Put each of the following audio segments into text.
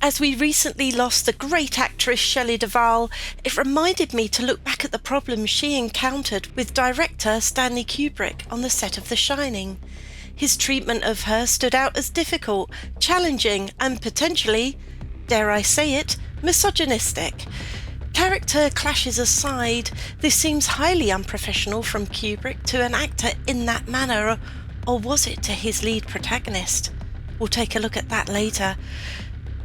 As we recently lost the great actress Shelley Duvall, it reminded me to look back at the problems she encountered with director Stanley Kubrick on the set of The Shining. His treatment of her stood out as difficult, challenging, and potentially, dare I say it, misogynistic. Character clashes aside, this seems highly unprofessional from Kubrick to an actor in that manner, or was it to his lead protagonist? We'll take a look at that later.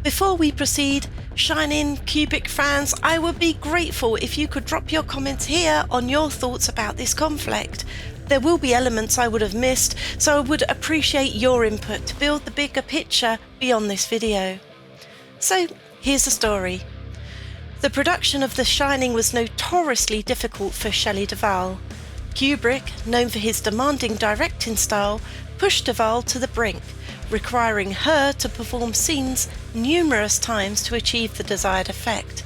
Before we proceed, Shining Kubrick fans, I would be grateful if you could drop your comments here on your thoughts about this conflict. There will be elements I would have missed, so I would appreciate your input to build the bigger picture beyond this video. So, here's the story. The production of The Shining was notoriously difficult for Shelley Duvall. Kubrick, known for his demanding directing style, pushed Duvall to the brink, requiring her to perform scenes numerous times to achieve the desired effect.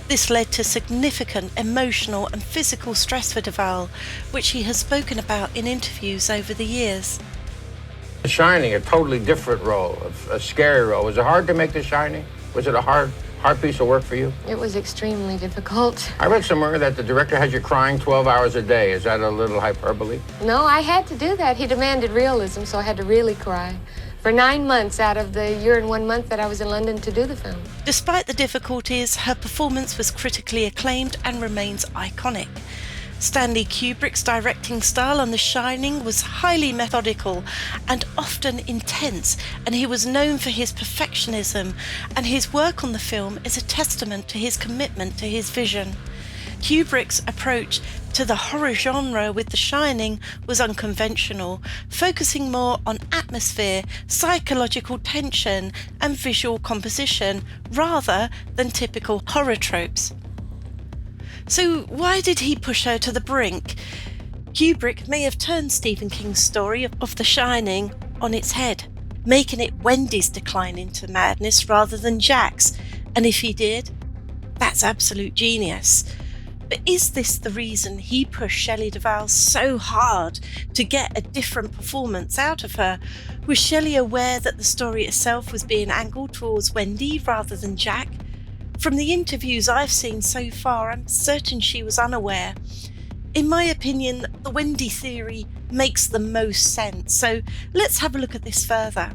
This led to significant emotional and physical stress for Duvall, which he has spoken about in interviews over the years. The Shining, a totally different role, a scary role. Was it hard to make The Shining? Was it a hard piece of work for you? It was extremely difficult. I read somewhere that the director had you crying 12 hours a day. Is that a little hyperbole? No, I had to do that. He demanded realism, so I had to really cry. For 9 months out of the year and 1 month that I was in London to do the film. Despite the difficulties, her performance was critically acclaimed and remains iconic. Stanley Kubrick's directing style on The Shining was highly methodical and often intense, and he was known for his perfectionism, and his work on the film is a testament to his commitment to his vision. Kubrick's approach to the horror genre with The Shining was unconventional, focusing more on atmosphere, psychological tension, and visual composition rather than typical horror tropes. So why did he push her to the brink? Kubrick may have turned Stephen King's story of The Shining on its head, making it Wendy's decline into madness rather than Jack's, and if he did, that's absolute genius. But is this the reason he pushed Shelley Duvall so hard to get a different performance out of her? Was Shelley aware that the story itself was being angled towards Wendy rather than Jack? From the interviews I've seen so far, I'm certain she was unaware. In my opinion, the Wendy theory makes the most sense, so let's have a look at this further.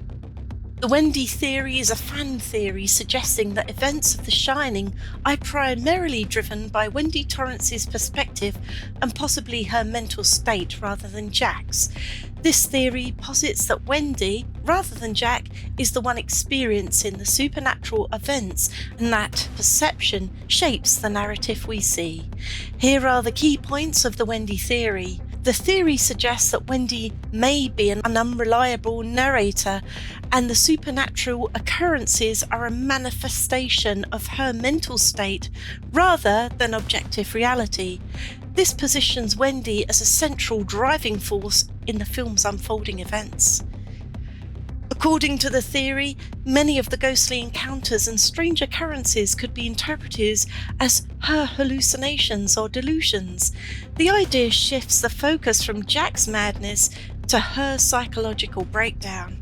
The Wendy theory is a fan theory suggesting that events of The Shining are primarily driven by Wendy Torrance's perspective and possibly her mental state rather than Jack's. This theory posits that Wendy, rather than Jack, is the one experiencing the supernatural events, and that perception shapes the narrative we see. Here are the key points of the Wendy theory. The theory suggests that Wendy may be an unreliable narrator, and the supernatural occurrences are a manifestation of her mental state rather than objective reality. This positions Wendy as a central driving force in the film's unfolding events. According to the theory, many of the ghostly encounters and strange occurrences could be interpreted as her hallucinations or delusions. The idea shifts the focus from Jack's madness to her psychological breakdown.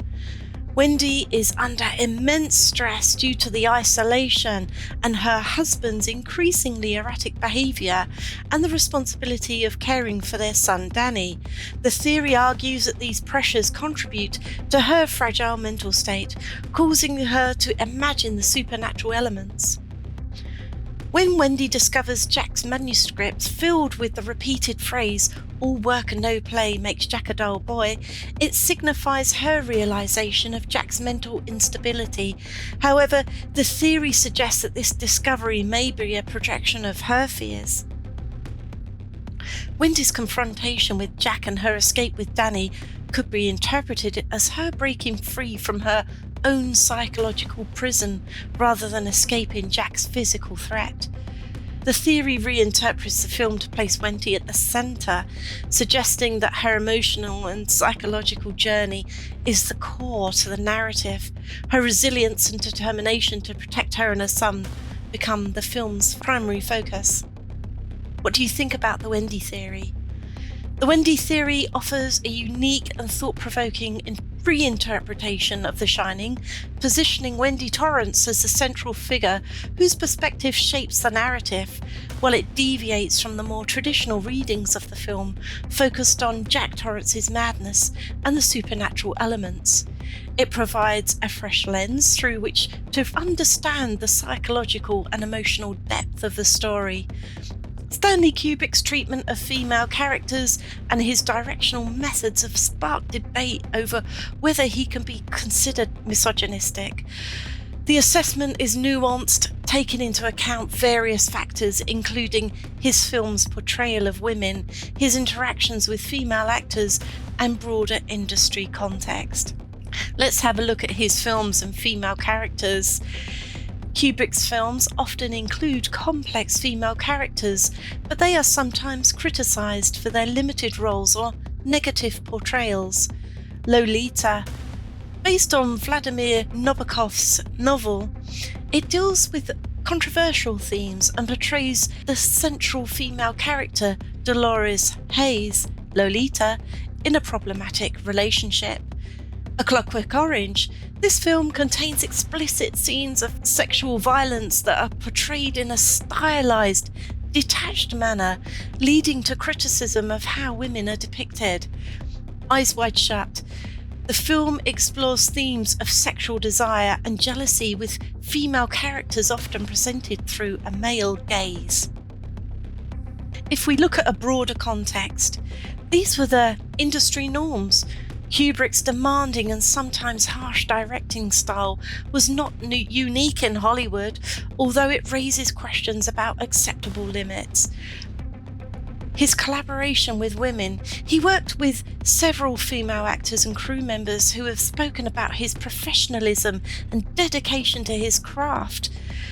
Wendy is under immense stress due to the isolation and her husband's increasingly erratic behaviour and the responsibility of caring for their son Danny. The theory argues that these pressures contribute to her fragile mental state, causing her to imagine the supernatural elements. When Wendy discovers Jack's manuscript filled with the repeated phrase, "all work and no play makes Jack a dull boy," it signifies her realization of Jack's mental instability. However, the theory suggests that this discovery may be a projection of her fears. Wendy's confrontation with Jack and her escape with Danny could be interpreted as her breaking free from her own psychological prison rather than escaping Jack's physical threat. The theory reinterprets the film to place Wendy at the centre, suggesting that her emotional and psychological journey is the core to the narrative. Her resilience and determination to protect her and her son become the film's primary focus. What do you think about the Wendy theory? The Wendy theory offers a unique and thought-provoking reinterpretation of The Shining, positioning Wendy Torrance as the central figure whose perspective shapes the narrative, while it deviates from the more traditional readings of the film, focused on Jack Torrance's madness and the supernatural elements. It provides a fresh lens through which to understand the psychological and emotional depth of the story. Stanley Kubrick's treatment of female characters and his directional methods have sparked debate over whether he can be considered misogynistic. The assessment is nuanced, taking into account various factors including his film's portrayal of women, his interactions with female actors, and broader industry context. Let's have a look at his films and female characters. Kubrick's films often include complex female characters, but they are sometimes criticised for their limited roles or negative portrayals. Lolita, based on Vladimir Nabokov's novel, it deals with controversial themes and portrays the central female character, Dolores Hayes, Lolita, in a problematic relationship. A Clockwork Orange, this film contains explicit scenes of sexual violence that are portrayed in a stylized, detached manner, leading to criticism of how women are depicted. Eyes Wide Shut, the film explores themes of sexual desire and jealousy with female characters often presented through a male gaze. If we look at a broader context, these were the industry norms. Kubrick's demanding and sometimes harsh directing style was not unique in Hollywood, although it raises questions about acceptable limits. His collaboration with women, he worked with several female actors and crew members who have spoken about his professionalism and dedication to his craft.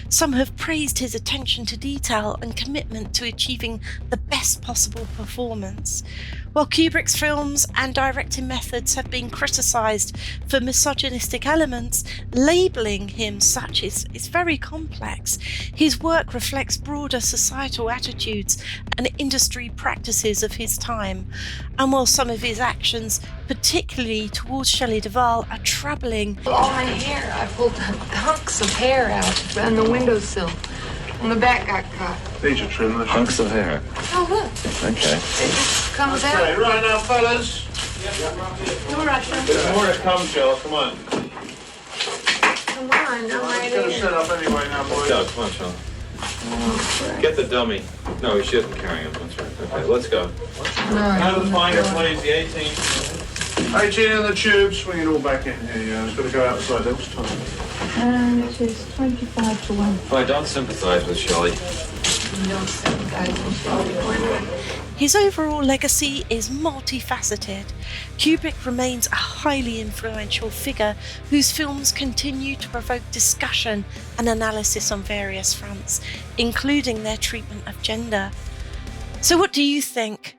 Some have praised his attention to detail and commitment to achieving the best possible performance. While Kubrick's films and directing methods have been criticised for misogynistic elements, labelling him such is very complex. His work reflects broader societal attitudes and industry practices of his time. And while some of his actions, particularly towards Shelley Duvall, are troubling, All my hair, I pulled hunks of hair out on the windowsill. And the back got cut. Need to trim those. Hunks of hair. Oh, look. Okay. It just comes Okay, out. right now, fellas. No rush. There's more to come, Jill. Come on. Come on, I'm Let's right get in. it set up anyway now, boys. Go, come on, Sean. Get the dummy. No, he shouldn't carry him. That's right. Okay, let's go. Now the finder, please, the 18. 18 in the tube, swing it all back in here, yeah. It's got to go outside, that was time. It is 25 to 1. I don't sympathise with Shelley. No sympathize with Shelley. his overall legacy is multifaceted. Kubrick remains a highly influential figure whose films continue to provoke discussion and analysis on various fronts, including their treatment of gender. So what do you think?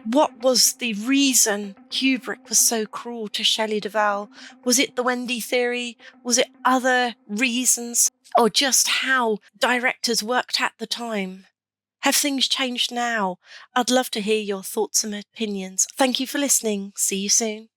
What was the reason Kubrick was so cruel to Shelley Duvall? Was it the Wendy Theory? Was it other reasons? Or just how directors worked at the time? Have things changed now? I'd love to hear your thoughts and opinions. Thank you for listening. See you soon.